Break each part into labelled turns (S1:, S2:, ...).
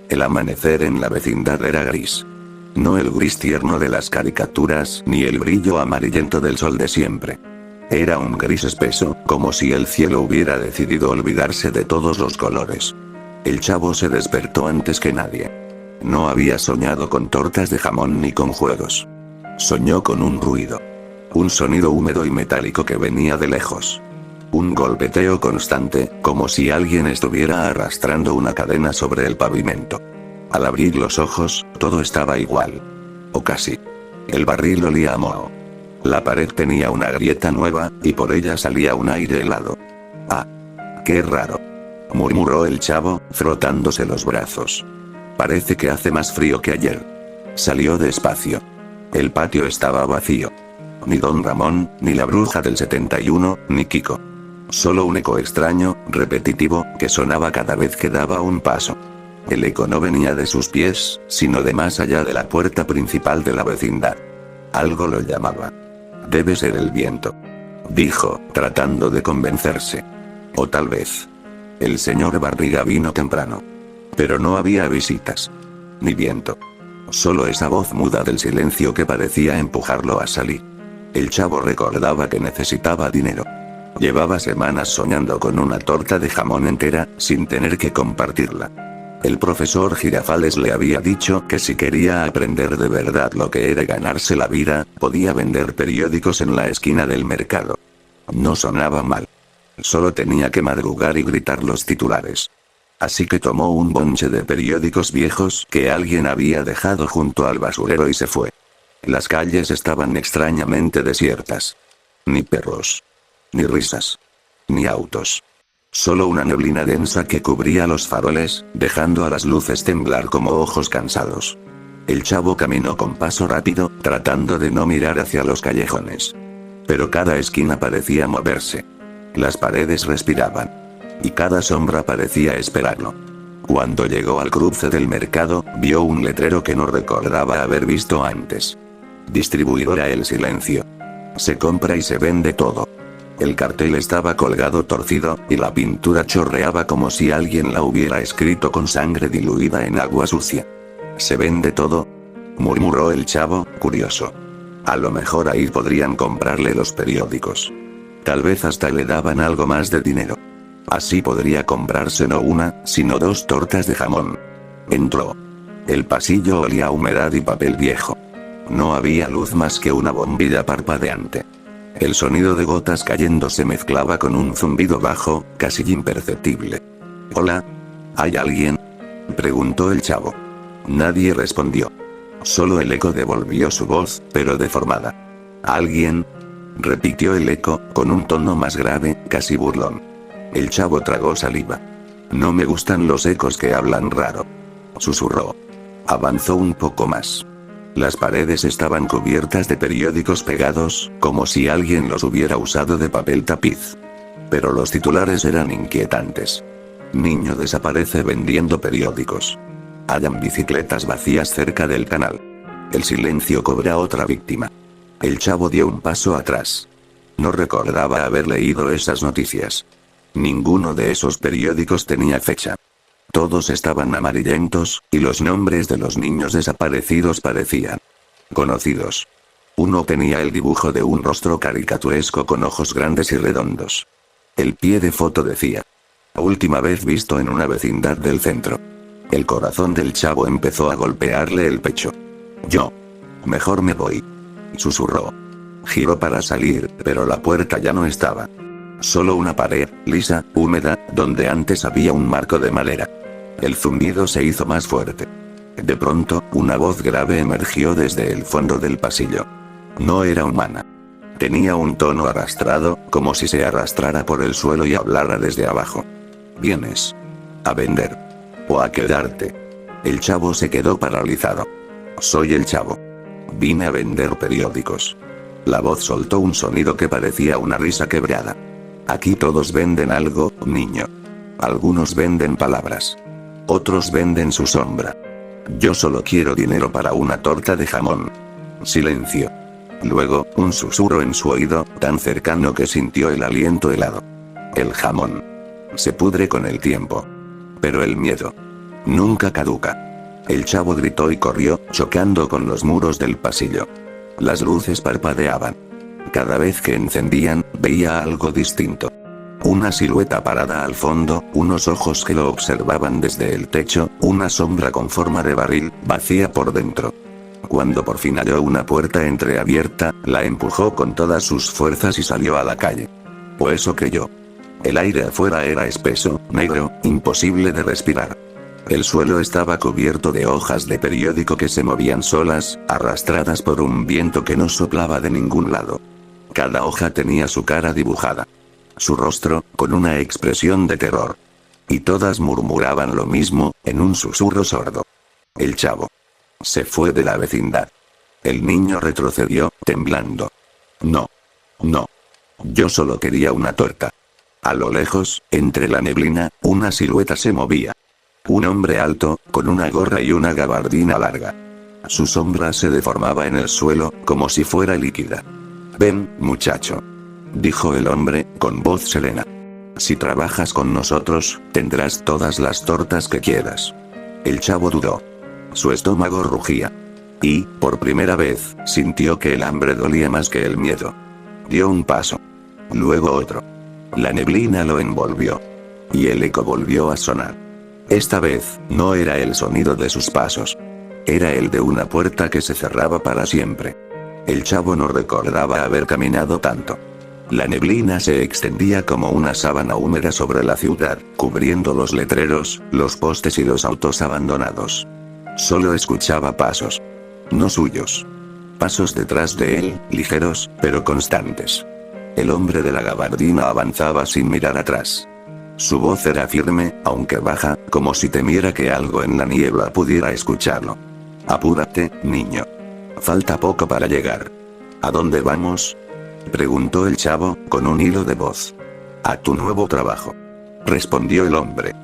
S1: El amanecer en la vecindad era gris. No el gris tierno de las caricaturas, ni el brillo amarillento del sol de siempre. Era un gris espeso, como si el cielo hubiera decidido olvidarse de todos los colores. El chavo se despertó antes que nadie. No había soñado con tortas de jamón ni con juegos. Soñó con un ruido. Un sonido húmedo y metálico que venía de lejos. Un golpeteo constante, como si alguien estuviera arrastrando una cadena sobre el pavimento. Al abrir los ojos, todo estaba igual. O casi. El barril olía a moho. La pared tenía una grieta nueva, y por ella salía un aire helado. «Ah. Qué raro», murmuró el chavo, frotándose los brazos. «Parece que hace más frío que ayer». Salió despacio. El patio estaba vacío. Ni Don Ramón, ni la bruja del 71, ni Kiko. Solo un eco extraño, repetitivo, que sonaba cada vez que daba un paso. El eco no venía de sus pies, sino de más allá de la puerta principal de la vecindad. Algo lo llamaba. «Debe ser el viento», dijo, tratando de convencerse. O tal vez. El señor Barriga vino temprano. Pero no había visitas. Ni viento. Solo esa voz muda del silencio que parecía empujarlo a salir. El chavo recordaba que necesitaba dinero. Llevaba semanas soñando con una torta de jamón entera, sin tener que compartirla. El profesor Girafales le había dicho que si quería aprender de verdad lo que era ganarse la vida, podía vender periódicos en la esquina del mercado. No sonaba mal. Solo tenía que madrugar y gritar los titulares. Así que tomó un bonche de periódicos viejos que alguien había dejado junto al basurero y se fue. Las calles estaban extrañamente desiertas. Ni perros. Ni risas. Ni autos. Solo una neblina densa que cubría los faroles, dejando a las luces temblar como ojos cansados. El chavo caminó con paso rápido, tratando de no mirar hacia los callejones. Pero cada esquina parecía moverse. Las paredes respiraban. Y cada sombra parecía esperarlo. Cuando llegó al cruce del mercado, vio un letrero que no recordaba haber visto antes. Distribuidora El Silencio. Se compra y se vende todo. El cartel estaba colgado torcido, y la pintura chorreaba como si alguien la hubiera escrito con sangre diluida en agua sucia. «¿Se vende todo?», murmuró el chavo, curioso. A lo mejor ahí podrían comprarle los periódicos. Tal vez hasta le daban algo más de dinero. Así podría comprarse no una, sino 2 tortas de jamón. Entró. El pasillo olía a humedad y papel viejo. No había luz más que una bombilla parpadeante. El sonido de gotas cayendo se mezclaba con un zumbido bajo, casi imperceptible. «Hola. ¿Hay alguien?», preguntó el chavo. Nadie respondió. Solo el eco devolvió su voz, pero deformada. «¿Alguien?», repitió el eco, con un tono más grave, casi burlón. El chavo tragó saliva. «No me gustan los ecos que hablan raro», susurró. Avanzó un poco más. Las paredes estaban cubiertas de periódicos pegados, como si alguien los hubiera usado de papel tapiz. Pero los titulares eran inquietantes. «Niño desaparece vendiendo periódicos». «Hallan bicicletas vacías cerca del canal». «El silencio cobra otra víctima». El chavo dio un paso atrás. No recordaba haber leído esas noticias. Ninguno de esos periódicos tenía fecha. Todos estaban amarillentos, y los nombres de los niños desaparecidos parecían conocidos. Uno tenía el dibujo de un rostro caricaturesco con ojos grandes y redondos. El pie de foto decía: «Última vez visto en una vecindad del centro». El corazón del chavo empezó a golpearle el pecho. «Yo. Mejor me voy», susurró. Giró para salir, pero la puerta ya no estaba. Solo una pared, lisa, húmeda, donde antes había un marco de madera. El zumbido se hizo más fuerte. De pronto, una voz grave emergió desde el fondo del pasillo. No era humana. Tenía un tono arrastrado, como si se arrastrara por el suelo y hablara desde abajo. «¿Vienes a vender? ¿O a quedarte?». El chavo se quedó paralizado. «Soy el chavo. Vine a vender periódicos». La voz soltó un sonido que parecía una risa quebrada. «Aquí todos venden algo, niño. Algunos venden palabras. Otros venden su sombra. Yo solo quiero dinero para una torta de jamón». Silencio. Luego, un susurro en su oído, tan cercano que sintió el aliento helado. «El jamón. Se pudre con el tiempo. Pero el miedo. Nunca caduca. El chavo gritó y corrió, chocando con los muros del pasillo. Las luces parpadeaban. Cada vez que encendían, veía algo distinto. Una silueta parada al fondo, unos ojos que lo observaban desde el techo, una sombra con forma de barril, vacía por dentro. Cuando por fin halló una puerta entreabierta, la empujó con todas sus fuerzas y salió a la calle. O eso creyó. El aire afuera era espeso, negro, imposible de respirar. El suelo estaba cubierto de hojas de periódico que se movían solas, arrastradas por un viento que no soplaba de ningún lado. Cada hoja tenía su cara dibujada. Su rostro, con una expresión de terror. Y todas murmuraban lo mismo, en un susurro sordo. El chavo se fue de la vecindad. El niño retrocedió, temblando. No. No. Yo solo quería una torta. A lo lejos, entre la neblina, una silueta se movía. Un hombre alto, con una gorra y una gabardina larga. Su sombra se deformaba en el suelo, como si fuera líquida. Ven, muchacho. Dijo el hombre, con voz serena. Si trabajas con nosotros, tendrás todas las tortas que quieras. El chavo dudó. Su estómago rugía. Y, por primera vez, sintió que el hambre dolía más que el miedo. Dio un paso. Luego otro. La neblina lo envolvió. Y el eco volvió a sonar. Esta vez, no era el sonido de sus pasos. Era el de una puerta que se cerraba para siempre. El chavo no recordaba haber caminado tanto. La neblina se extendía como una sábana húmeda sobre la ciudad, cubriendo los letreros, los postes y los autos abandonados. Solo escuchaba pasos. No suyos. Pasos detrás de él, ligeros, pero constantes. El hombre de la gabardina avanzaba sin mirar atrás. Su voz era firme, aunque baja, como si temiera que algo en la niebla pudiera escucharlo. Apúrate, niño. Falta poco para llegar. ¿A dónde vamos? Preguntó el chavo, con un hilo de voz. A tu nuevo trabajo. Respondió el hombre.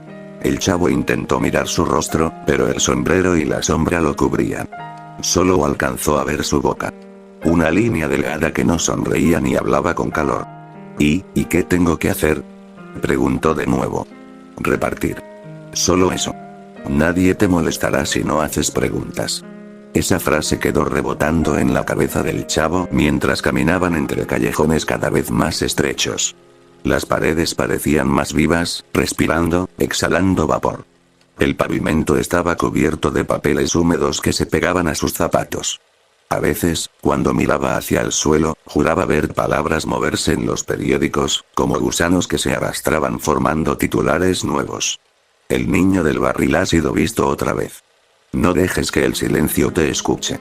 S1: El chavo intentó mirar su rostro, pero el sombrero y la sombra lo cubrían. Solo alcanzó a ver su boca. Una línea delgada que no sonreía ni hablaba con calor. ¿Y qué tengo que hacer? Preguntó de nuevo. Repartir. Solo eso. Nadie te molestará si no haces preguntas. Esa frase quedó rebotando en la cabeza del chavo mientras caminaban entre callejones cada vez más estrechos. Las paredes parecían más vivas, respirando, exhalando vapor. El pavimento estaba cubierto de papeles húmedos que se pegaban a sus zapatos. A veces, cuando miraba hacia el suelo, juraba ver palabras moverse en los periódicos, como gusanos que se arrastraban formando titulares nuevos. El niño del barril ha sido visto otra vez. No dejes que el silencio te escuche.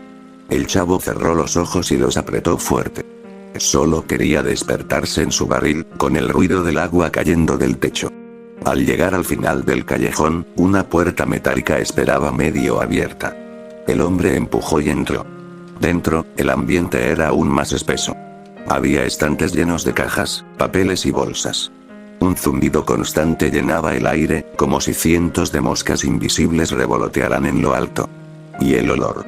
S1: El chavo cerró los ojos y los apretó fuerte. Solo quería despertarse en su barril, con el ruido del agua cayendo del techo. Al llegar al final del callejón, una puerta metálica esperaba medio abierta. El hombre empujó y entró. Dentro, el ambiente era aún más espeso. Había estantes llenos de cajas, papeles y bolsas. Un zumbido constante llenaba el aire, como si cientos de moscas invisibles revolotearan en lo alto. Y el olor.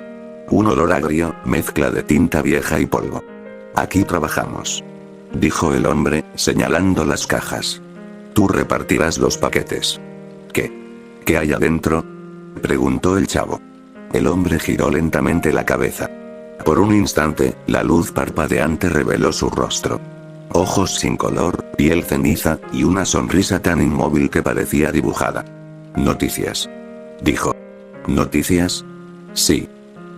S1: Un olor agrio, mezcla de tinta vieja y polvo. Aquí trabajamos. Dijo el hombre, señalando las cajas. Tú repartirás los paquetes. ¿Qué hay adentro? Preguntó el chavo. El hombre giró lentamente la cabeza. Por un instante, la luz parpadeante reveló su rostro. Ojos sin color, piel ceniza, y una sonrisa tan inmóvil que parecía dibujada. Noticias. Dijo. ¿Noticias? Sí.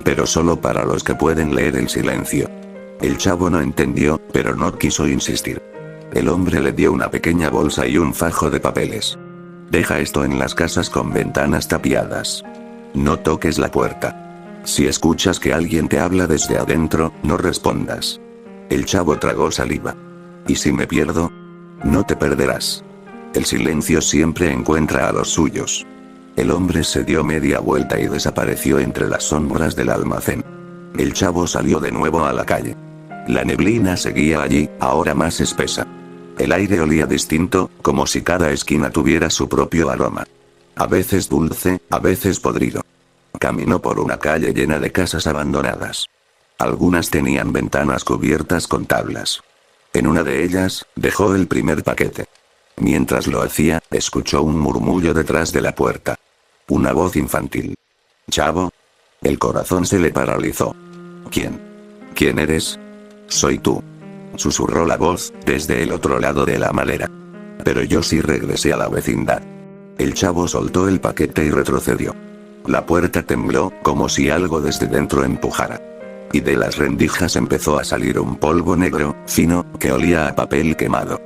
S1: Pero solo para los que pueden leer el silencio. El chavo no entendió, pero no quiso insistir. El hombre le dio una pequeña bolsa y un fajo de papeles. Deja esto en las casas con ventanas tapiadas. No toques la puerta. Si escuchas que alguien te habla desde adentro, no respondas. El chavo tragó saliva. ¿Y si me pierdo? No te perderás. El silencio siempre encuentra a los suyos. El hombre se dio media vuelta y desapareció entre las sombras del almacén. El chavo salió de nuevo a la calle. La neblina seguía allí, ahora más espesa. El aire olía distinto, como si cada esquina tuviera su propio aroma. A veces dulce, a veces podrido. Caminó por una calle llena de casas abandonadas. Algunas tenían ventanas cubiertas con tablas. En una de ellas, dejó el primer paquete. Mientras lo hacía, escuchó un murmullo detrás de la puerta. Una voz infantil. Chavo. El corazón se le paralizó. ¿Quién? ¿Quién eres? Soy tú. Susurró la voz, desde el otro lado de la madera. Pero yo sí regresé a la vecindad. El chavo soltó el paquete y retrocedió. La puerta tembló, como si algo desde dentro empujara. Y de las rendijas empezó a salir un polvo negro, fino, que olía a papel quemado.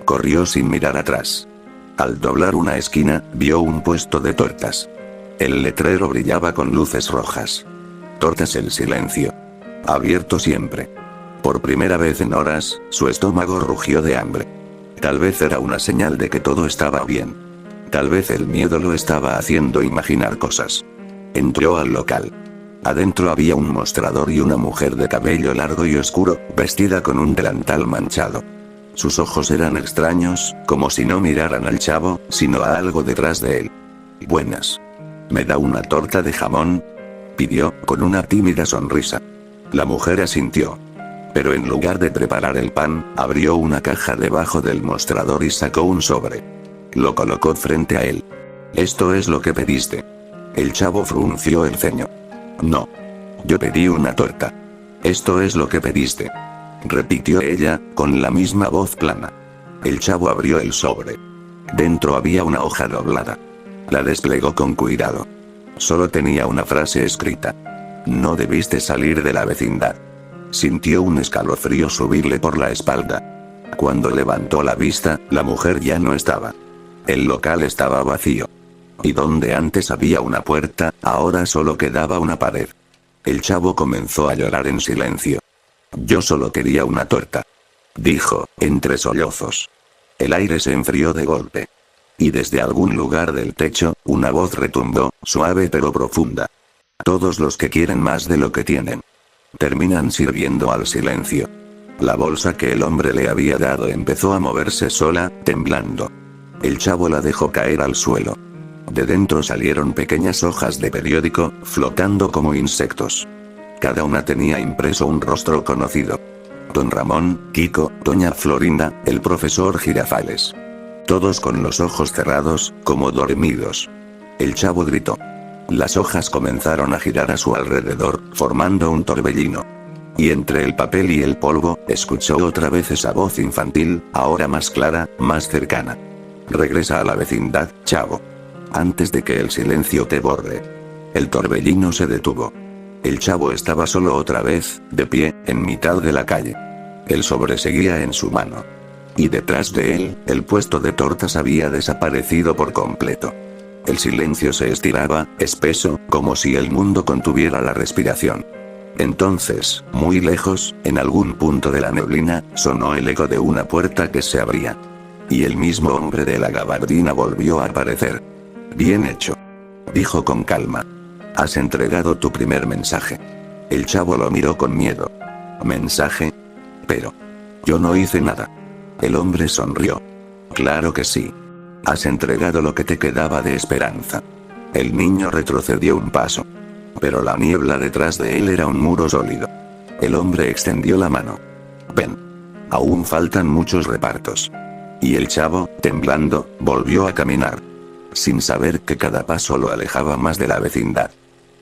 S1: Corrió sin mirar atrás. Al doblar una esquina, vio un puesto de tortas. El letrero brillaba con luces rojas. Tortas El Silencio. Abierto siempre. Por primera vez en horas, su estómago rugió de hambre. Tal vez era una señal de que todo estaba bien. Tal vez el miedo lo estaba haciendo imaginar cosas. Entró al local. Adentro había un mostrador y una mujer de cabello largo y oscuro, vestida con un delantal manchado. Sus ojos eran extraños, como si no miraran al chavo, sino a algo detrás de él. Buenas. ¿Me da una torta de jamón? Pidió, con una tímida sonrisa. La mujer asintió. Pero en lugar de preparar el pan, abrió una caja debajo del mostrador y sacó un sobre. Lo colocó frente a él. ¿Esto es lo que pediste? El chavo frunció el ceño. No. Yo pedí una torta. Esto es lo que pediste. Repitió ella, con la misma voz plana. El chavo abrió el sobre. Dentro había una hoja doblada. La desplegó con cuidado. Solo tenía una frase escrita. No debiste salir de la vecindad. Sintió un escalofrío subirle por la espalda. Cuando levantó la vista, la mujer ya no estaba. El local estaba vacío. Y donde antes había una puerta, ahora solo quedaba una pared. El chavo comenzó a llorar en silencio. Yo solo quería una torta. Dijo, entre sollozos. El aire se enfrió de golpe. Y desde algún lugar del techo, una voz retumbó, suave pero profunda. Todos los que quieren más de lo que tienen, terminan sirviendo al silencio. La bolsa que el hombre le había dado empezó a moverse sola, temblando. El chavo la dejó caer al suelo. De dentro salieron pequeñas hojas de periódico, flotando como insectos. Cada una tenía impreso un rostro conocido. Don Ramón, Kiko, Doña Florinda, el profesor Girafales. Todos con los ojos cerrados, como dormidos. El chavo gritó. Las hojas comenzaron a girar a su alrededor, formando un torbellino. Y entre el papel y el polvo, escuchó otra vez esa voz infantil, ahora más clara, más cercana. Regresa a la vecindad, chavo. Antes de que el silencio te borre. El torbellino se detuvo. El chavo estaba solo otra vez, de pie, en mitad de la calle. El sobre seguía en su mano. Y detrás de él, el puesto de tortas había desaparecido por completo. El silencio se estiraba, espeso, como si el mundo contuviera la respiración. Entonces, muy lejos, en algún punto de la neblina, sonó el eco de una puerta que se abría. Y el mismo hombre de la gabardina volvió a aparecer. Bien hecho. Dijo con calma. Has entregado tu primer mensaje. El chavo lo miró con miedo. ¿Mensaje? Pero yo no hice nada. El hombre sonrió. Claro que sí. Has entregado lo que te quedaba de esperanza. El niño retrocedió un paso. Pero la niebla detrás de él era un muro sólido. El hombre extendió la mano. Ven. Aún faltan muchos repartos. Y el chavo, temblando, volvió a caminar. Sin saber que cada paso lo alejaba más de la vecindad.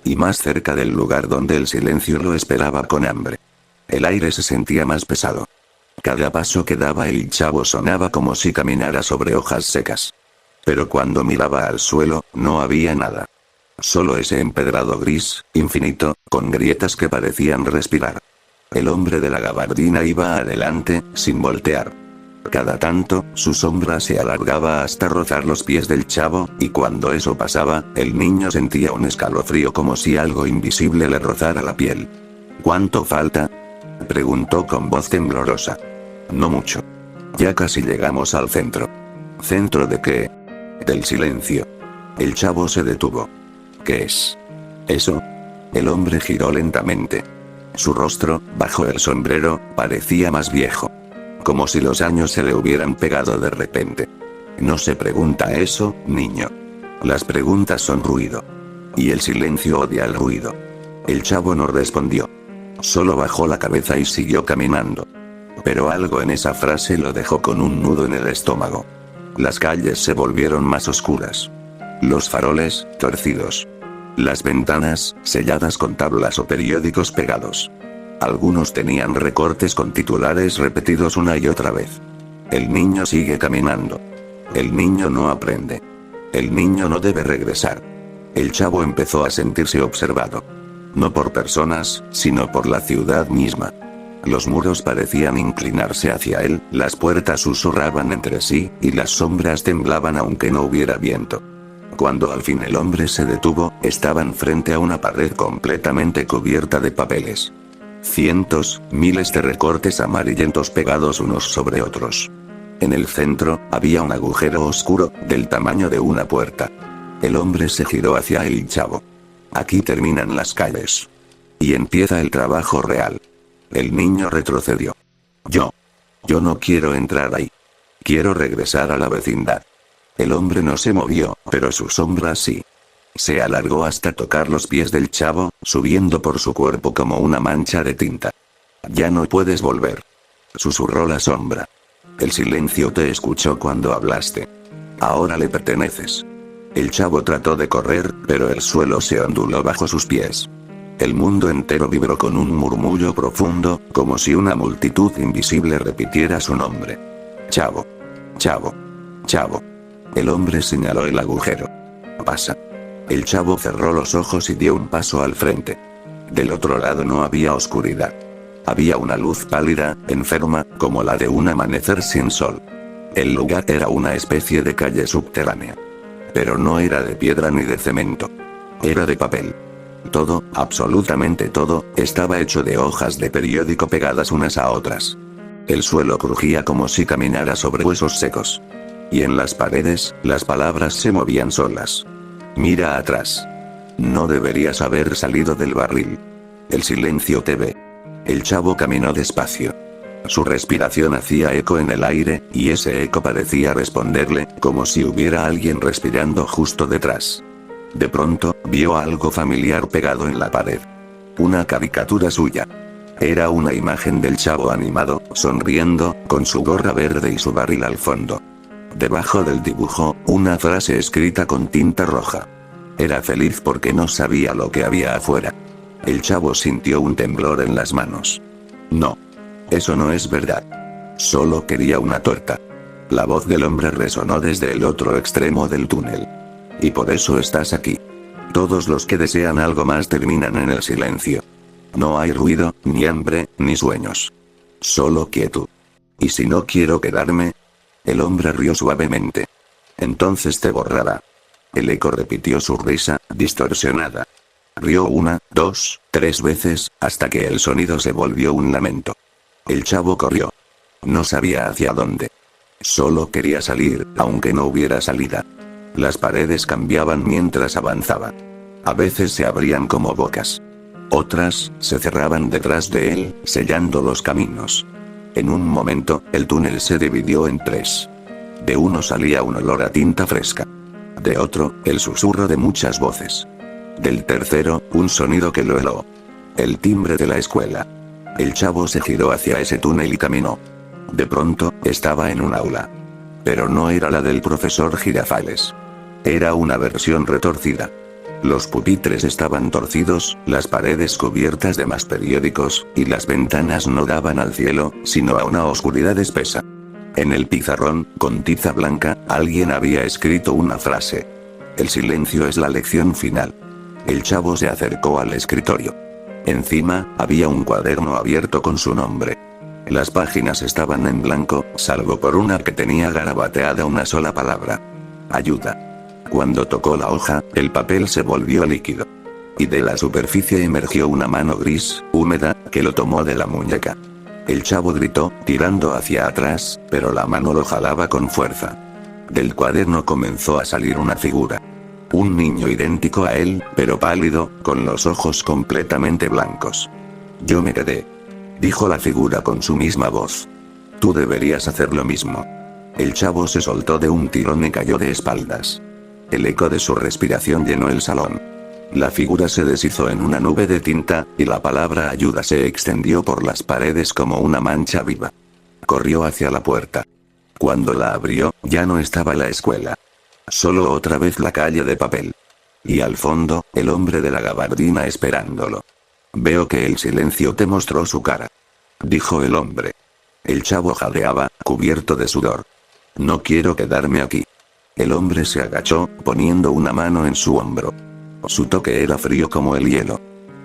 S1: Y más cerca del lugar donde el silencio lo esperaba con hambre. El aire se sentía más pesado. Cada paso que daba el chavo sonaba como si caminara sobre hojas secas. Pero cuando miraba al suelo, no había nada. Solo ese empedrado gris, infinito, con grietas que parecían respirar. El hombre de la gabardina iba adelante, sin voltear. Cada tanto, su sombra se alargaba hasta rozar los pies del chavo, y cuando eso pasaba, el niño sentía un escalofrío como si algo invisible le rozara la piel. ¿Cuánto falta?, preguntó con voz temblorosa. No mucho. Ya casi llegamos al centro. ¿Centro de qué? Del silencio. El chavo se detuvo. ¿Qué es eso? El hombre giró lentamente. Su rostro, bajo el sombrero, parecía más viejo. Como si los años se le hubieran pegado de repente. No se pregunta eso, niño. Las preguntas son ruido. Y el silencio odia el ruido. El chavo no respondió. Solo bajó la cabeza y siguió caminando. Pero algo en esa frase lo dejó con un nudo en el estómago. Las calles se volvieron más oscuras. Los faroles, torcidos. Las ventanas, selladas con tablas o periódicos pegados. Algunos tenían recortes con titulares repetidos una y otra vez. El niño sigue caminando. El niño no aprende. El niño no debe regresar. El chavo empezó a sentirse observado. No por personas, sino por la ciudad misma. Los muros parecían inclinarse hacia él, las puertas susurraban entre sí, y las sombras temblaban aunque no hubiera viento. Cuando al fin el hombre se detuvo, estaban frente a una pared completamente cubierta de papeles. Cientos, miles de recortes amarillentos pegados unos sobre otros. En el centro, había un agujero oscuro, del tamaño de una puerta. El hombre se giró hacia el chavo. Aquí terminan las calles. Y empieza el trabajo real. El niño retrocedió. Yo no quiero entrar ahí. Quiero regresar a la vecindad. El hombre no se movió, pero su sombra sí. Se alargó hasta tocar los pies del chavo, subiendo por su cuerpo como una mancha de tinta. Ya no puedes volver. Susurró la sombra. El silencio te escuchó cuando hablaste. Ahora le perteneces. El chavo trató de correr, pero el suelo se onduló bajo sus pies. El mundo entero vibró con un murmullo profundo, como si una multitud invisible repitiera su nombre. Chavo. Chavo. Chavo. El hombre señaló el agujero. Pasa. El chavo cerró los ojos y dio un paso al frente. Del otro lado no había oscuridad. Había una luz pálida, enferma, como la de un amanecer sin sol. El lugar era una especie de calle subterránea. Pero no era de piedra ni de cemento. Era de papel. Todo, absolutamente todo, estaba hecho de hojas de periódico pegadas unas a otras. El suelo crujía como si caminara sobre huesos secos. Y en las paredes, las palabras se movían solas. Mira atrás. No deberías haber salido del barril. El silencio te ve. El chavo caminó despacio. Su respiración hacía eco en el aire, y ese eco parecía responderle, como si hubiera alguien respirando justo detrás. De pronto, vio algo familiar pegado en la pared. Una caricatura suya. Era una imagen del chavo animado, sonriendo, con su gorra verde y su barril al fondo. Debajo del dibujo, una frase escrita con tinta roja. Era feliz porque no sabía lo que había afuera. El chavo sintió un temblor en las manos. No. Eso no es verdad. Solo quería una torta. La voz del hombre resonó desde el otro extremo del túnel. Y por eso estás aquí. Todos los que desean algo más terminan en el silencio. No hay ruido, ni hambre, ni sueños. Solo quietud. ¿Y si no quiero quedarme? El hombre rió suavemente. Entonces te borrará. El eco repitió su risa, distorsionada. Rió 1, 2, 3 veces, hasta que el sonido se volvió un lamento. El chavo corrió. No sabía hacia dónde. Solo quería salir, aunque no hubiera salida. Las paredes cambiaban mientras avanzaba. A veces se abrían como bocas. Otras, se cerraban detrás de él, sellando los caminos. En un momento, el túnel se dividió en 3. De uno salía un olor a tinta fresca. De otro, el susurro de muchas voces. Del tercero, un sonido que lo heló. El timbre de la escuela. El chavo se giró hacia ese túnel y caminó. De pronto, estaba en un aula. Pero no era la del profesor Girafales. Era una versión retorcida. Los pupitres estaban torcidos, las paredes cubiertas de más periódicos, y las ventanas no daban al cielo, sino a una oscuridad espesa. En el pizarrón, con tiza blanca, alguien había escrito una frase. El silencio es la lección final. El chavo se acercó al escritorio. Encima, había un cuaderno abierto con su nombre. Las páginas estaban en blanco, salvo por una que tenía garabateada una sola palabra. Ayuda. Cuando tocó la hoja, el papel se volvió líquido. Y de la superficie emergió una mano gris, húmeda, que lo tomó de la muñeca. El chavo gritó, tirando hacia atrás, pero la mano lo jalaba con fuerza. Del cuaderno comenzó a salir una figura. Un niño idéntico a él, pero pálido, con los ojos completamente blancos. Yo me quedé. Dijo la figura con su misma voz. Tú deberías hacer lo mismo. El chavo se soltó de un tirón y cayó de espaldas. El eco de su respiración llenó el salón. La figura se deshizo en una nube de tinta, y la palabra ayuda se extendió por las paredes como una mancha viva. Corrió hacia la puerta. Cuando la abrió, ya no estaba la escuela. Solo otra vez la calle de papel. Y al fondo, el hombre de la gabardina esperándolo. Veo que el silencio te mostró su cara. Dijo el hombre. El chavo jadeaba, cubierto de sudor. No quiero quedarme aquí. El hombre se agachó, poniendo una mano en su hombro. Su toque era frío como el hielo.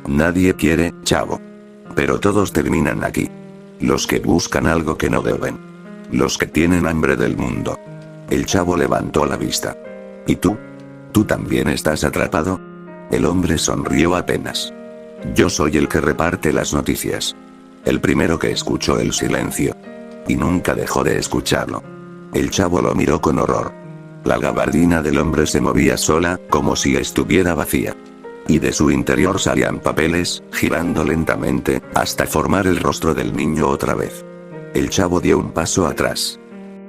S1: Nadie quiere, chavo. Pero todos terminan aquí. Los que buscan algo que no deben. Los que tienen hambre del mundo. El chavo levantó la vista. ¿Y tú? ¿Tú también estás atrapado? El hombre sonrió apenas. Yo soy el que reparte las noticias. El primero que escuchó el silencio. Y nunca dejó de escucharlo. El chavo lo miró con horror. La gabardina del hombre se movía sola, como si estuviera vacía. Y de su interior salían papeles, girando lentamente, hasta formar el rostro del niño otra vez. El chavo dio un paso atrás.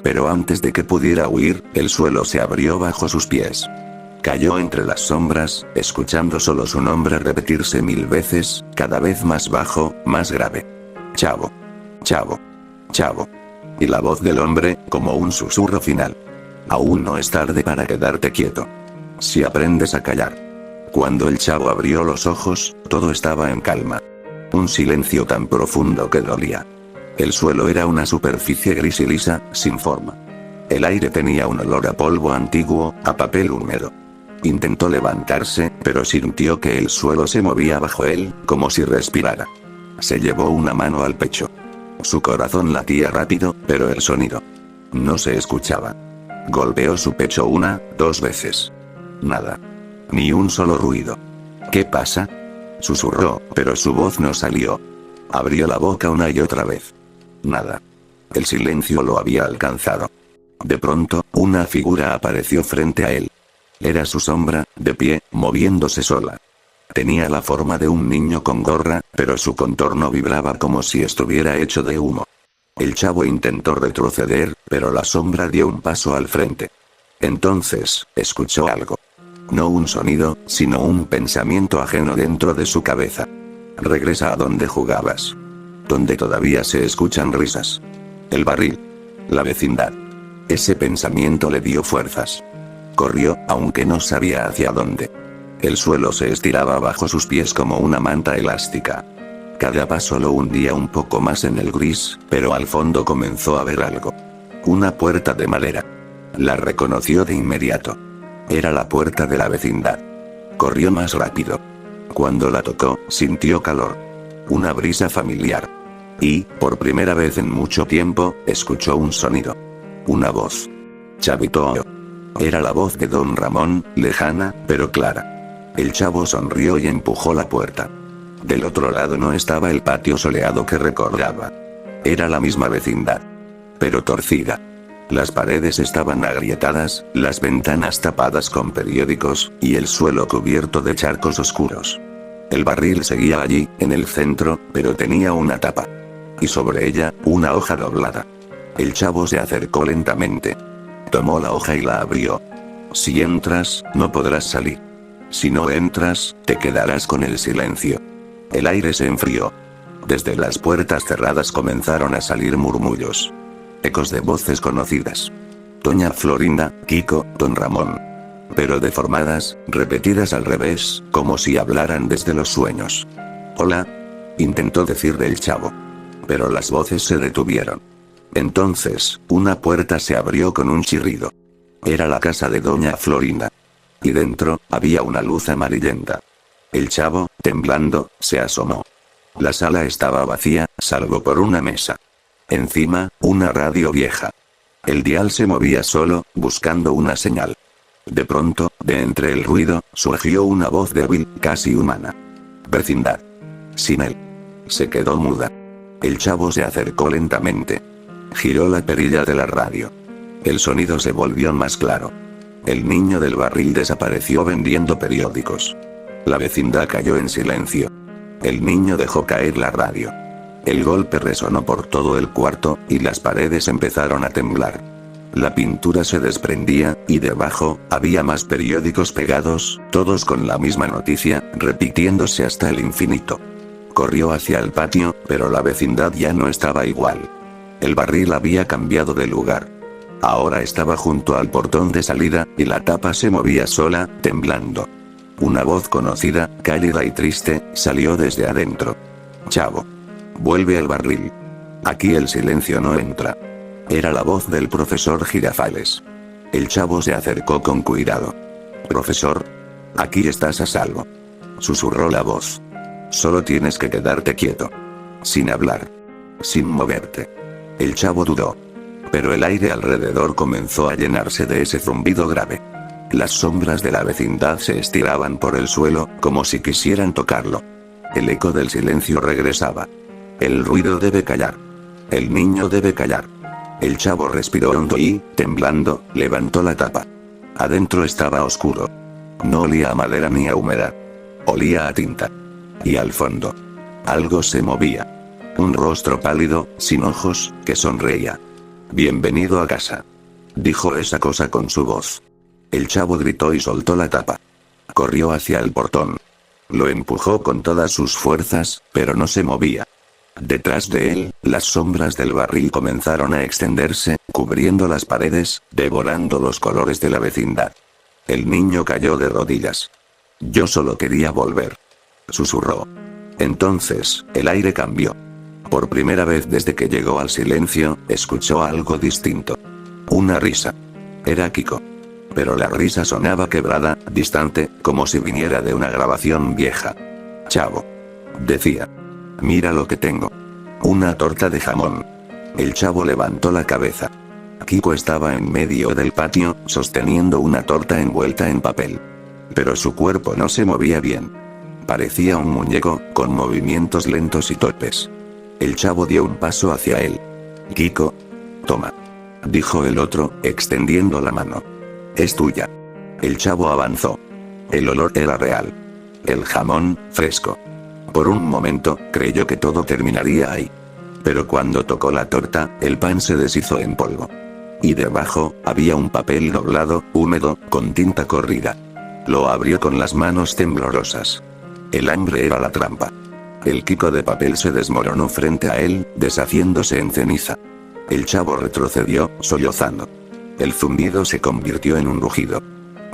S1: Pero antes de que pudiera huir, el suelo se abrió bajo sus pies. Cayó entre las sombras, escuchando solo su nombre repetirse 1000 veces, cada vez más bajo, más grave. Chavo. Chavo. Chavo. Y la voz del hombre, como un susurro final. Aún no es tarde para quedarte quieto. Si aprendes a callar. Cuando el chavo abrió los ojos, todo estaba en calma. Un silencio tan profundo que dolía. El suelo era una superficie gris y lisa, sin forma. El aire tenía un olor a polvo antiguo, a papel húmedo. Intentó levantarse, pero sintió que el suelo se movía bajo él, como si respirara. Se llevó una mano al pecho. Su corazón latía rápido, pero el sonido no se escuchaba. Golpeó su pecho 1, 2 veces. Nada. Ni un solo ruido. ¿Qué pasa? Susurró, pero su voz no salió. Abrió la boca una y otra vez. Nada. El silencio lo había alcanzado. De pronto, una figura apareció frente a él. Era su sombra, de pie, moviéndose sola. Tenía la forma de un niño con gorra, pero su contorno vibraba como si estuviera hecho de humo. El chavo intentó retroceder, pero la sombra dio un paso al frente. Entonces, escuchó algo. No un sonido, sino un pensamiento ajeno dentro de su cabeza. Regresa a donde jugabas. Donde todavía se escuchan risas. El barril. La vecindad. Ese pensamiento le dio fuerzas. Corrió, aunque no sabía hacia dónde. El suelo se estiraba bajo sus pies como una manta elástica. Cada paso lo hundía un poco más en el gris, pero al fondo comenzó a ver algo. Una puerta de madera. La reconoció de inmediato. Era la puerta de la vecindad. Corrió más rápido. Cuando la tocó, sintió calor. Una brisa familiar. Y, por primera vez en mucho tiempo, escuchó un sonido. Una voz. Chavito. Era la voz de don Ramón, lejana, pero clara. El chavo sonrió y empujó la puerta. Del otro lado no estaba el patio soleado que recordaba. Era la misma vecindad. Pero torcida. Las paredes estaban agrietadas, las ventanas tapadas con periódicos, y el suelo cubierto de charcos oscuros. El barril seguía allí, en el centro, pero tenía una tapa. Y sobre ella, una hoja doblada. El chavo se acercó lentamente. Tomó la hoja y la abrió. Si entras, no podrás salir. Si no entras, te quedarás con el silencio. El aire se enfrió. Desde las puertas cerradas comenzaron a salir murmullos. Ecos de voces conocidas. Doña Florinda, Kiko, don Ramón. Pero deformadas, repetidas al revés, como si hablaran desde los sueños. Hola. Intentó decirle el chavo. Pero las voces se detuvieron. Entonces, una puerta se abrió con un chirrido. Era la casa de doña Florinda. Y dentro, había una luz amarillenta. El chavo, temblando, se asomó. La sala estaba vacía, salvo por una mesa. Encima, una radio vieja. El dial se movía solo, buscando una señal. De pronto, de entre el ruido, surgió una voz débil, casi humana. Vecindad. Sin él. Se quedó muda. El chavo se acercó lentamente. Giró la perilla de la radio. El sonido se volvió más claro. El niño del barril desapareció vendiendo periódicos. La vecindad cayó en silencio. El niño dejó caer la radio. El golpe resonó por todo el cuarto, y las paredes empezaron a temblar. La pintura se desprendía, y debajo, había más periódicos pegados, todos con la misma noticia, repitiéndose hasta el infinito. Corrió hacia el patio, pero la vecindad ya no estaba igual. El barril había cambiado de lugar. Ahora estaba junto al portón de salida, y la tapa se movía sola, temblando. Una voz conocida, cálida y triste, salió desde adentro. Chavo. Vuelve al barril. Aquí el silencio no entra. Era la voz del profesor Girafales. El chavo se acercó con cuidado. Profesor. Aquí estás a salvo. Susurró la voz. Solo tienes que quedarte quieto. Sin hablar. Sin moverte. El chavo dudó. Pero el aire alrededor comenzó a llenarse de ese zumbido grave. Las sombras de la vecindad se estiraban por el suelo, como si quisieran tocarlo. El eco del silencio regresaba. El ruido debe callar. El niño debe callar. El chavo respiró hondo y, temblando, levantó la tapa. Adentro estaba oscuro. No olía a madera ni a humedad. Olía a tinta. Y al fondo. Algo se movía. Un rostro pálido, sin ojos, que sonreía. Bienvenido a casa. Dijo esa cosa con su voz. El chavo gritó y soltó la tapa. Corrió hacia el portón. Lo empujó con todas sus fuerzas, pero no se movía. Detrás de él, las sombras del barril comenzaron a extenderse, cubriendo las paredes, devorando los colores de la vecindad. El niño cayó de rodillas. Yo solo quería volver. Susurró. Entonces, el aire cambió. Por primera vez desde que llegó al silencio, escuchó algo distinto. Una risa. Era Kiko. Pero la risa sonaba quebrada, distante, como si viniera de una grabación vieja. Chavo. Decía. Mira lo que tengo. Una torta de jamón. El chavo levantó la cabeza. Kiko estaba en medio del patio, sosteniendo una torta envuelta en papel. Pero su cuerpo no se movía bien. Parecía un muñeco, con movimientos lentos y torpes. El chavo dio un paso hacia él. Kiko. Toma. Dijo el otro, extendiendo la mano. Es tuya. El chavo avanzó. El olor era real. El jamón, fresco. Por un momento, creyó que todo terminaría ahí. Pero cuando tocó la torta, el pan se deshizo en polvo. Y debajo, había un papel doblado, húmedo, con tinta corrida. Lo abrió con las manos temblorosas. El hambre era la trampa. El Kiko de papel se desmoronó frente a él, deshaciéndose en ceniza. El chavo retrocedió, sollozando. El zumbido se convirtió en un rugido.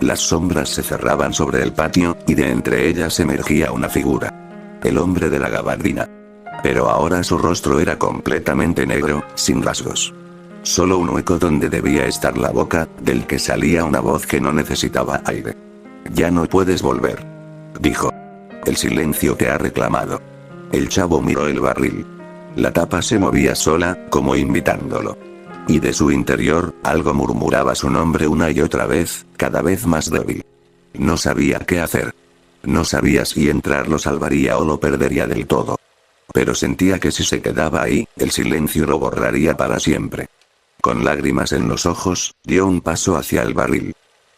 S1: Las sombras se cerraban sobre el patio, y de entre ellas emergía una figura. El hombre de la gabardina. Pero ahora su rostro era completamente negro, sin rasgos. Solo un hueco donde debía estar la boca, del que salía una voz que no necesitaba aire. Ya no puedes volver. Dijo. El silencio te ha reclamado. El chavo miró el barril. La tapa se movía sola, como invitándolo. Y de su interior, algo murmuraba su nombre una y otra vez, cada vez más débil. No sabía qué hacer. No sabía si entrar lo salvaría o lo perdería del todo. Pero sentía que si se quedaba ahí, el silencio lo borraría para siempre. Con lágrimas en los ojos, dio un paso hacia el barril.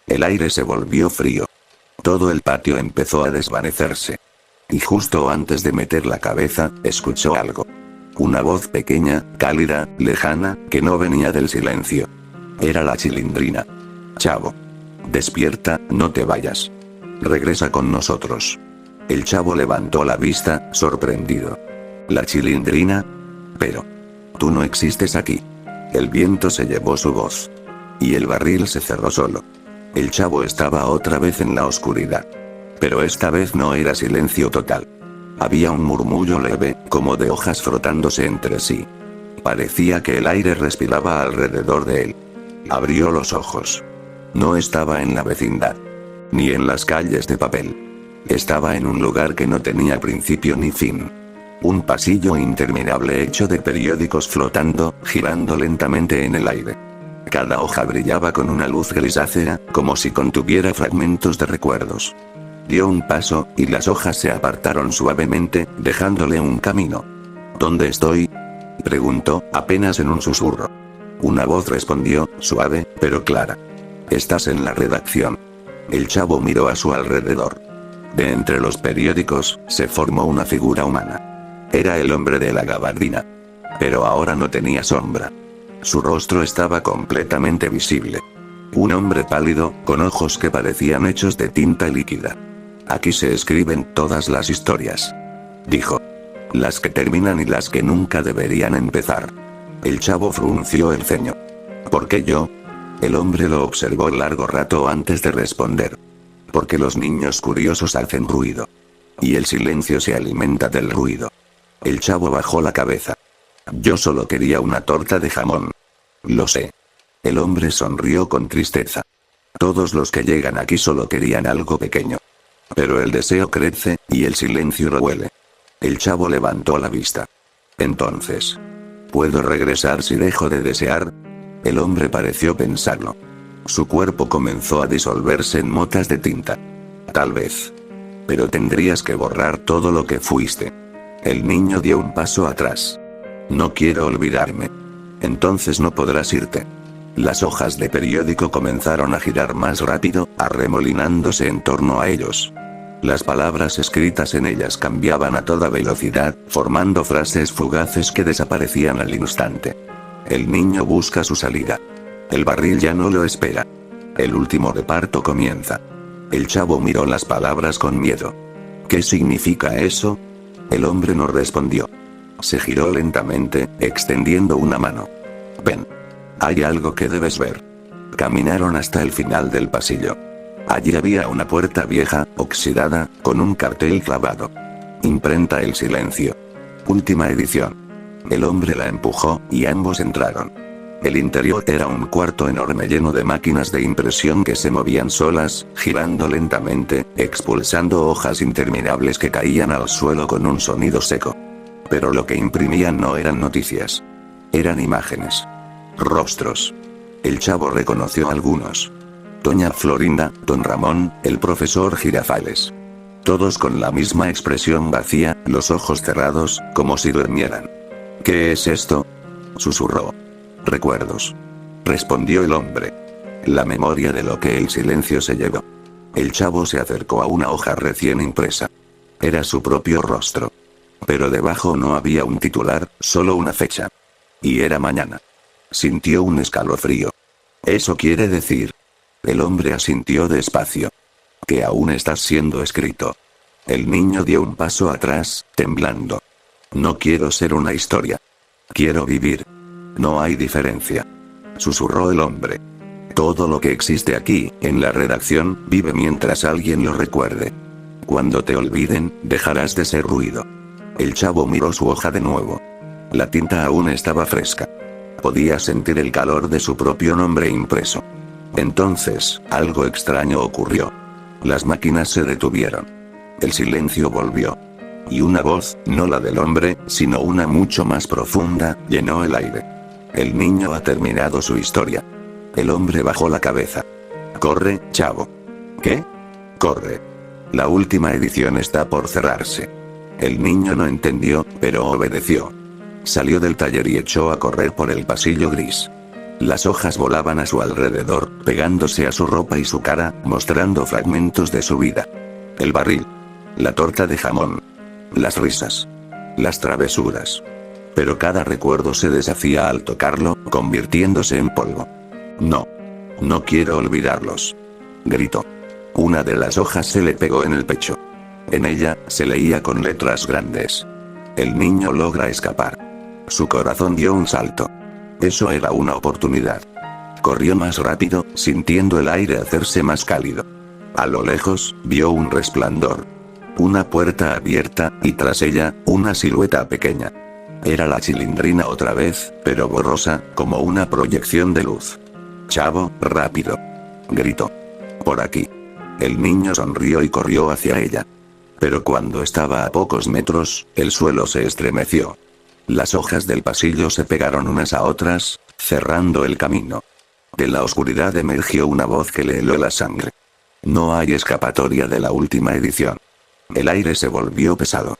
S1: El aire se volvió frío. Todo el patio empezó a desvanecerse. Y justo antes de meter la cabeza, escuchó algo. Una voz pequeña, cálida, lejana, que no venía del silencio. Era la Chilindrina. Chavo. Despierta, no te vayas. Regresa con nosotros. El chavo levantó la vista, sorprendido. ¿La Chilindrina? Pero. Tú no existes aquí. El viento se llevó su voz. Y el barril se cerró solo. El chavo estaba otra vez en la oscuridad. Pero esta vez no era silencio total. Había un murmullo leve, como de hojas frotándose entre sí. Parecía que el aire respiraba alrededor de él. Abrió los ojos. No estaba en la vecindad. Ni en las calles de papel. Estaba en un lugar que no tenía principio ni fin. Un pasillo interminable hecho de periódicos flotando, girando lentamente en el aire. Cada hoja brillaba con una luz grisácea, como si contuviera fragmentos de recuerdos. Dio un paso, y las hojas se apartaron suavemente, dejándole un camino. ¿Dónde estoy? Preguntó, apenas en un susurro. Una voz respondió, suave, pero clara. Estás en la redacción. El chavo miró a su alrededor. De entre los periódicos, se formó una figura humana. Era el hombre de la gabardina. Pero ahora no tenía sombra. Su rostro estaba completamente visible. Un hombre pálido, con ojos que parecían hechos de tinta líquida. Aquí se escriben todas las historias. Dijo. Las que terminan y las que nunca deberían empezar. El chavo frunció el ceño. ¿Por qué yo? El hombre lo observó largo rato antes de responder. Porque los niños curiosos hacen ruido. Y el silencio se alimenta del ruido. El chavo bajó la cabeza. Yo solo quería una torta de jamón. Lo sé. El hombre sonrió con tristeza. Todos los que llegan aquí solo querían algo pequeño. Pero el deseo crece, y el silencio rehuele. El chavo levantó la vista. Entonces, ¿puedo regresar si dejo de desear? El hombre pareció pensarlo. Su cuerpo comenzó a disolverse en motas de tinta. Tal vez. Pero tendrías que borrar todo lo que fuiste. El niño dio un paso atrás. No quiero olvidarme. Entonces no podrás irte. Las hojas de periódico comenzaron a girar más rápido, arremolinándose en torno a ellos. Las palabras escritas en ellas cambiaban a toda velocidad, formando frases fugaces que desaparecían al instante. El niño busca su salida. El barril ya no lo espera. El último reparto comienza. El chavo miró las palabras con miedo. ¿Qué significa eso? El hombre no respondió. Se giró lentamente, extendiendo una mano. Ven. Hay algo que debes ver. Caminaron hasta el final del pasillo. Allí había una puerta vieja, oxidada, con un cartel clavado. Imprenta El Silencio. Última edición. El hombre la empujó, y ambos entraron. El interior era un cuarto enorme lleno de máquinas de impresión que se movían solas, girando lentamente, expulsando hojas interminables que caían al suelo con un sonido seco. Pero lo que imprimían no eran noticias. Eran imágenes. Rostros. El chavo reconoció algunos. Doña Florinda, don Ramón, el profesor Girafales. Todos con la misma expresión vacía, los ojos cerrados, como si durmieran. ¿Qué es esto? Susurró. Recuerdos. Respondió el hombre. La memoria de lo que el silencio se llevó. El chavo se acercó a una hoja recién impresa. Era su propio rostro. Pero debajo no había un titular, solo una fecha. Y era mañana. Sintió un escalofrío. Eso quiere decir. El hombre asintió despacio. Que aún está siendo escrito. El niño dio un paso atrás, temblando. No quiero ser una historia. Quiero vivir. No hay diferencia. Susurró el hombre. Todo lo que existe aquí, en la redacción, vive mientras alguien lo recuerde. Cuando te olviden, dejarás de ser ruido. El chavo miró su hoja de nuevo. La tinta aún estaba fresca. Podía sentir el calor de su propio nombre impreso. Entonces, algo extraño ocurrió. Las máquinas se detuvieron. El silencio volvió. Y una voz, no la del hombre, sino una mucho más profunda, llenó el aire. El niño ha terminado su historia. El hombre bajó la cabeza. Corre, chavo. ¿Qué? Corre. La última edición está por cerrarse. El niño no entendió, pero obedeció. Salió del taller y echó a correr por el pasillo gris. Las hojas volaban a su alrededor, pegándose a su ropa y su cara, mostrando fragmentos de su vida. El barril. La torta de jamón. Las risas. Las travesuras. Pero cada recuerdo se deshacía al tocarlo, convirtiéndose en polvo. No. No quiero olvidarlos. Gritó. Una de las hojas se le pegó en el pecho. En ella, se leía con letras grandes. El niño logra escapar. Su corazón dio un salto. Eso era una oportunidad. Corrió más rápido, sintiendo el aire hacerse más cálido. A lo lejos, vio un resplandor. Una puerta abierta, y tras ella, una silueta pequeña. Era la Chilindrina otra vez, pero borrosa, como una proyección de luz. Chavo, rápido. Gritó. Por aquí. El niño sonrió y corrió hacia ella. Pero cuando estaba a pocos metros, el suelo se estremeció. Las hojas del pasillo se pegaron unas a otras, cerrando el camino. De la oscuridad emergió una voz que le heló la sangre. No hay escapatoria de la última edición. El aire se volvió pesado.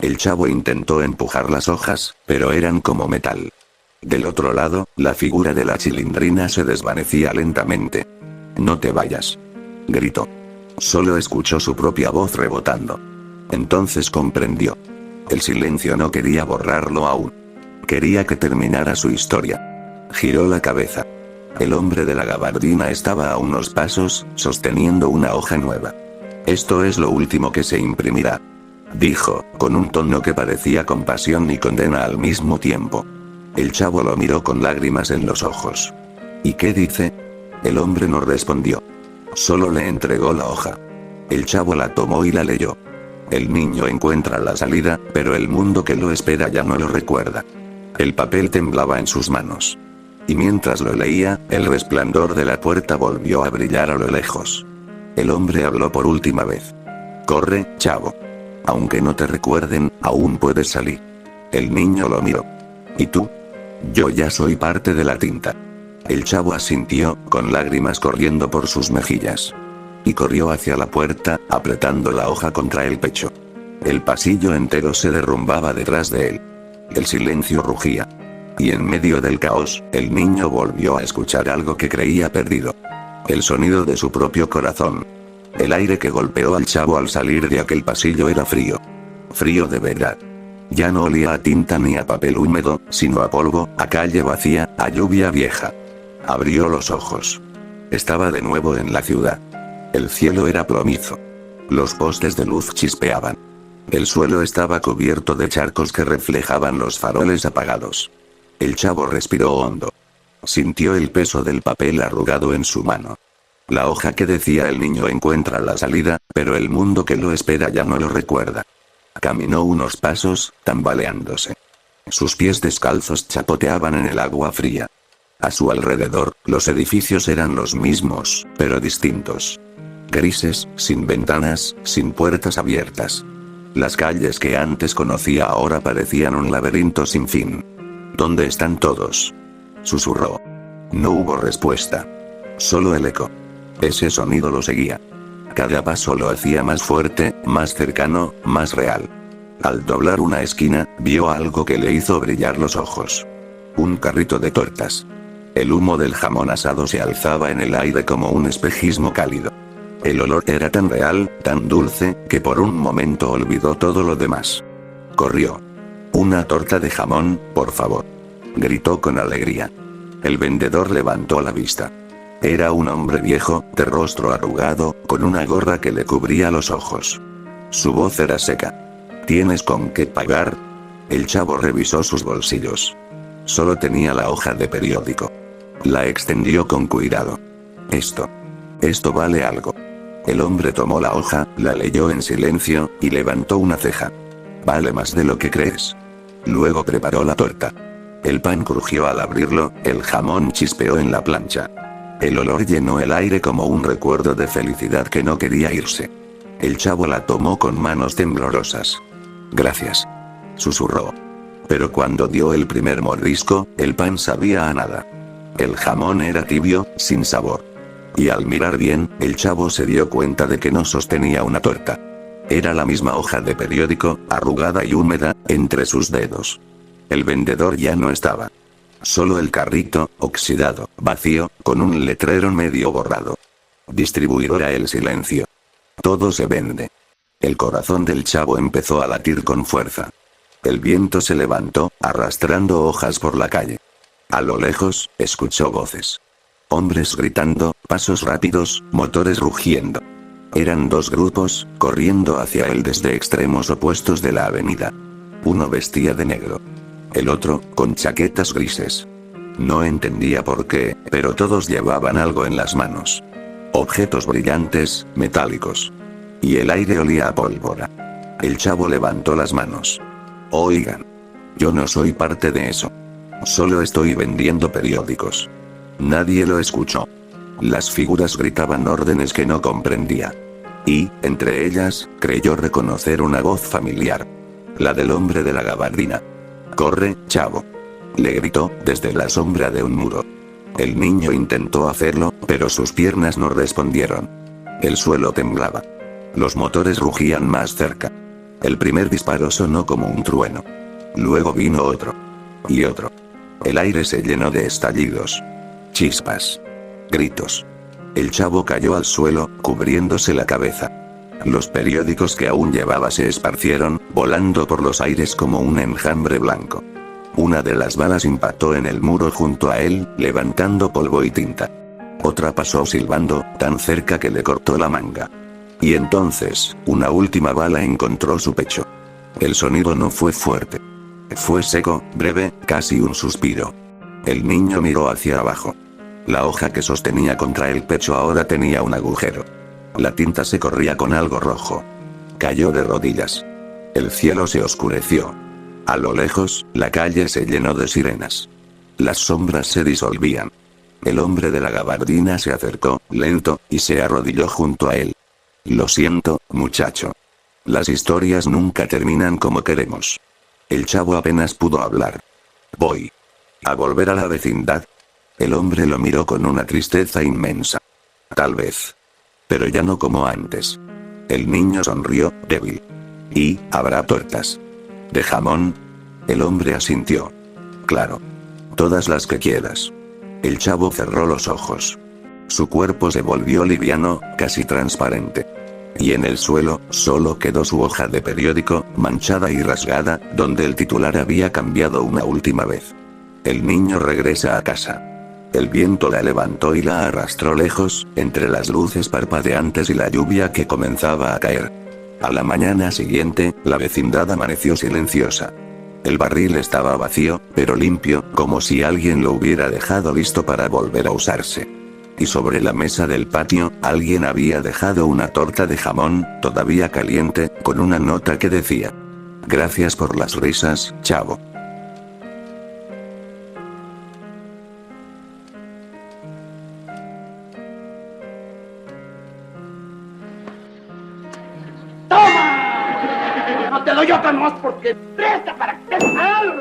S1: El chavo intentó empujar las hojas, pero eran como metal. Del otro lado, la figura de la Chilindrina se desvanecía lentamente. No te vayas. Gritó. Solo escuchó su propia voz rebotando. Entonces comprendió. El silencio no quería borrarlo aún. Quería que terminara su historia. Giró la cabeza. El hombre de la gabardina estaba a unos pasos, sosteniendo una hoja nueva. Esto es lo último que se imprimirá. Dijo, con un tono que parecía compasión y condena al mismo tiempo. El chavo lo miró con lágrimas en los ojos. ¿Y qué dice? El hombre no respondió. Solo le entregó la hoja. El chavo la tomó y la leyó. El niño encuentra la salida, pero el mundo que lo espera ya no lo recuerda. El papel temblaba en sus manos. Y mientras lo leía, el resplandor de la puerta volvió a brillar a lo lejos. El hombre habló por última vez. Corre, chavo. Aunque no te recuerden, aún puedes salir. El niño lo miró. ¿Y tú? Yo ya soy parte de la tinta. El chavo asintió, con lágrimas corriendo por sus mejillas. Y corrió hacia la puerta, apretando la hoja contra el pecho. El pasillo entero se derrumbaba detrás de él. El silencio rugía. Y en medio del caos, el niño volvió a escuchar algo que creía perdido. El sonido de su propio corazón. El aire que golpeó al chavo al salir de aquel pasillo era frío. Frío de verdad. Ya no olía a tinta ni a papel húmedo, sino a polvo, a calle vacía, a lluvia vieja. Abrió los ojos. Estaba de nuevo en la ciudad. El cielo era plomizo. Los postes de luz chispeaban. El suelo estaba cubierto de charcos que reflejaban los faroles apagados. El chavo respiró hondo. Sintió el peso del papel arrugado en su mano. La hoja que decía el niño encuentra la salida, pero el mundo que lo espera ya no lo recuerda. Caminó unos pasos, tambaleándose. Sus pies descalzos chapoteaban en el agua fría. A su alrededor, los edificios eran los mismos, pero distintos. Grises, sin ventanas, sin puertas abiertas. Las calles que antes conocía ahora parecían un laberinto sin fin. ¿Dónde están todos? Susurró. No hubo respuesta. Solo el eco. Ese sonido lo seguía. Cada paso lo hacía más fuerte, más cercano, más real. Al doblar una esquina, vio algo que le hizo brillar los ojos. Un carrito de tortas. El humo del jamón asado se alzaba en el aire como un espejismo cálido. El olor era tan real, tan dulce, que por un momento olvidó todo lo demás. Corrió. Una torta de jamón, por favor. Gritó con alegría. El vendedor levantó la vista. Era un hombre viejo, de rostro arrugado, con una gorra que le cubría los ojos. Su voz era seca. ¿Tienes con qué pagar? El chavo revisó sus bolsillos. Solo tenía la hoja de periódico. La extendió con cuidado. Esto vale algo. El hombre tomó la hoja, la leyó en silencio, y levantó una ceja. Vale más de lo que crees. Luego preparó la torta. El pan crujió al abrirlo, el jamón chispeó en la plancha. El olor llenó el aire como un recuerdo de felicidad que no quería irse. El chavo la tomó con manos temblorosas. Gracias. Susurró. Pero cuando dio el primer mordisco, el pan sabía a nada. El jamón era tibio, sin sabor. Y al mirar bien, el chavo se dio cuenta de que no sostenía una torta. Era la misma hoja de periódico, arrugada y húmeda, entre sus dedos. El vendedor ya no estaba. Solo el carrito, oxidado, vacío, con un letrero medio borrado. Distribuidora El Silencio. Todo se vende. El corazón del chavo empezó a latir con fuerza. El viento se levantó, arrastrando hojas por la calle. A lo lejos, escuchó voces. Hombres gritando, pasos rápidos, motores rugiendo. Eran dos grupos, corriendo hacia él desde extremos opuestos de la avenida. Uno vestía de negro. El otro, con chaquetas grises. No entendía por qué, pero todos llevaban algo en las manos. Objetos brillantes, metálicos. Y el aire olía a pólvora. El chavo levantó las manos. Oigan. Yo no soy parte de eso. Solo estoy vendiendo periódicos. Nadie lo escuchó. Las figuras gritaban órdenes que no comprendía. Y, entre ellas, creyó reconocer una voz familiar. La del hombre de la gabardina. «Corre, chavo», le gritó, desde la sombra de un muro. El niño intentó hacerlo, pero sus piernas no respondieron. El suelo temblaba. Los motores rugían más cerca. El primer disparo sonó como un trueno. Luego vino otro. Y otro. El aire se llenó de estallidos. Chispas. Gritos. El chavo cayó al suelo, cubriéndose la cabeza. Los periódicos que aún llevaba se esparcieron, volando por los aires como un enjambre blanco. Una de las balas impactó en el muro junto a él, levantando polvo y tinta. Otra pasó silbando, tan cerca que le cortó la manga. Y entonces, una última bala encontró su pecho. El sonido no fue fuerte. Fue seco, breve, casi un suspiro. El niño miró hacia abajo. La hoja que sostenía contra el pecho ahora tenía un agujero. La tinta se corría con algo rojo. Cayó de rodillas. El cielo se oscureció. A lo lejos, la calle se llenó de sirenas. Las sombras se disolvían. El hombre de la gabardina se acercó, lento, y se arrodilló junto a él. Lo siento, muchacho. Las historias nunca terminan como queremos. El chavo apenas pudo hablar. Voy a volver a la vecindad. El hombre lo miró con una tristeza inmensa. Tal vez. Pero ya no como antes. El niño sonrió, débil. ¿Y habrá tortas de jamón? El hombre asintió. Claro. Todas las que quieras. El chavo cerró los ojos. Su cuerpo se volvió liviano, casi transparente. Y en el suelo, solo quedó su hoja de periódico, manchada y rasgada, donde el titular había cambiado una última vez. El niño regresa a casa. El viento la levantó y la arrastró lejos, entre las luces parpadeantes y la lluvia que comenzaba a caer. A la mañana siguiente, la vecindad amaneció silenciosa. El barril estaba vacío, pero limpio, como si alguien lo hubiera dejado listo para volver a usarse. Y sobre la mesa del patio, alguien había dejado una torta de jamón, todavía caliente, con una nota que decía: gracias por las risas, chavo.
S2: ¡Toma! No te doy otra nomás porque presta para que te salga.